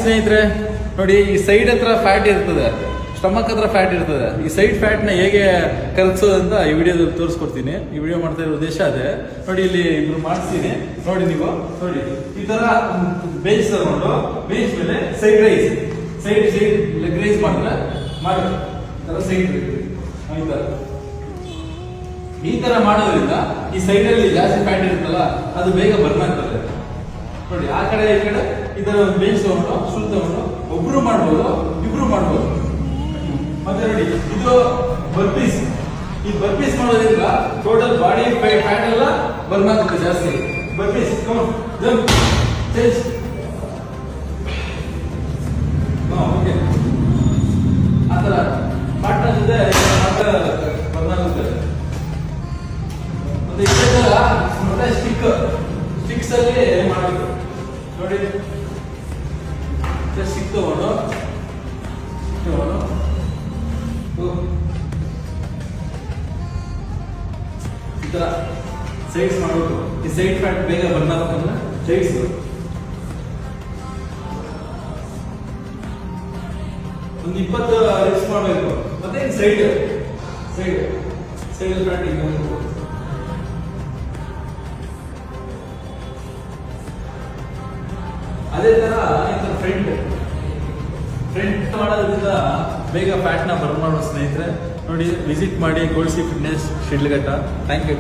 ಸ್ನೇಹಿತರೆ ನೋಡಿ, ಈ ಸೈಡ್ ಹತ್ರ ಫ್ಯಾಟ್ ಇರ್ತದೆ, ಸ್ಟಮಕ್ ಹತ್ರ ಫ್ಯಾಟ್ ಇರ್ತದೆ. ಈ ಸೈಡ್ ಫ್ಯಾಟ್ ನ ಹೇಗೆ ಕರಗಿಸೋದು ಅಂತ ಈ ವಿಡಿಯೋದಲ್ಲಿ ತೋರಿಸ್ಕೊಡ್ತೀನಿ. ಈ ವಿಡಿಯೋ ಮಾಡ್ತಾ ಇರೋ ಉದ್ದೇಶ ಅದೇ. ನೋಡಿ, ಇಲ್ಲಿ ಇಬ್ರು ಮಾಡಿಸ್ತೀನಿ ನೋಡಿ. ನೀವು ನೋಡಿ, ಈ ತರ ಬೇಸ್ ತಗೊಂಡು ಬೇಸ್ ಮೇಲೆ side raise, side leg raise ಮಾಡಿದ್ರೆ ಮಾಡಿ ಸೈಡ್ ಈ ತರ ಮಾಡೋದ್ರಿಂದ ಈ ಸೈಡ್ ಅಲ್ಲಿ ಜಾಸ್ತಿ ಫ್ಯಾಟ್ ಇರುತ್ತಲ್ಲ, ಅದು ಬೇಗ ಬರ್ನ್ ಆಗ್ತದೆ. ನೋಡಿ, ಆ ಕಡೆ ಈ ಕಡೆ ಈ ತರ ಒಂದು ಬೇಸ್ ತಗೊಂಡು ಸುಲ್ ತಗೊಂಡು ಒಬ್ರು ಮಾಡ್ಬೋದು, ಇಬ್ರು ಮಾಡ್ಬೋದು. ಮತ್ತೆ ನೋಡಿ, ಇದು ಬರ್ಪೀಸ್. ಈ ಬರ್ಪೀಸ್ ಮಾಡೋದ್ರಿಂದ ಟೋಟಲ್ ಬಾಡಿ ಫ್ಯಾಟ್ ಎಲ್ಲ ಬರ್ನ್ ಆಗುತ್ತೆ ಜಾಸ್ತಿ. ಬರ್ಪೀಸ್ ಜಂಪ್ ಚೇಂಜ್. ಓಕೆ, ಆತರ ಪಾರ್ಟ್ನರ್ ಜೊತೆ ಬರ್ನ್ ಆಗುತ್ತೆ. ಮತ್ತೆ ಇದೇ ತರ ಮತ್ತೆ ಸ್ಟಿಕ್ಸ್ ಅಲ್ಲಿ ಮಾಡಬೇಕು. ನೋಡಿ, ಸ್ಟಿಕ್ ತಗೊಂಡು ಈ ತರ ಸೈಡ್ಸ್ ಮಾಡಬೇಕು. ಈ ಸೈಡ್ ಫ್ಯಾಟ್ ಬೇಗ ಬರ್ನ್ ಆಗಬೇಕಂದ್ರೆ ಸೈಡ್ಸ್ ಒಂದು 20 ರಿಪ್ಸ್ ಮಾಡಬೇಕು. ಮತ್ತೆ ಸೈಡ್ ಫ್ಯಾಟ್ ಅದೇ ತರ ಫ್ರಂಟ್ ಮಾಡೋದ್ರಿಂದ ಬೇಗ ಫ್ಯಾಟ್ ನ ಬರ್ನ್ ಮಾಡೋ ಸ್ನೇಹಿತರೆ. ನೋಡಿ, ವಿಸಿಟ್ ಮಾಡಿ gold C fitness Shidlaghatta. Thank you.